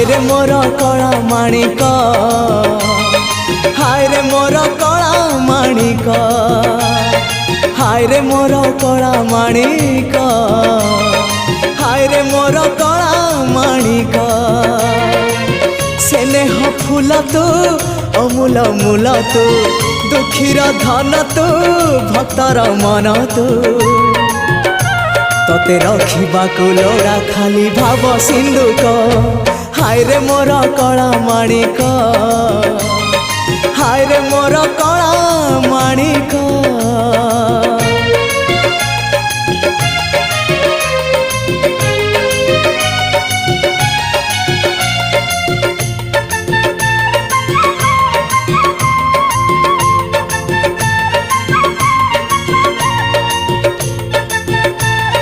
हाय रे मोर कला माणिक, हाय रे मोर कला माणिक, हाय रे मोर कला माणिक, हाय रे मोर कला माणिक। स्नेह फूल तू अमूल मूल तू, दुखीर धन तू भक्तर मन तू। तोते रखिबाकु लोड़ा खाली भाव सिंधुक, हाय रे मोर कला माणिक, हाय रे मोर कला माणिक।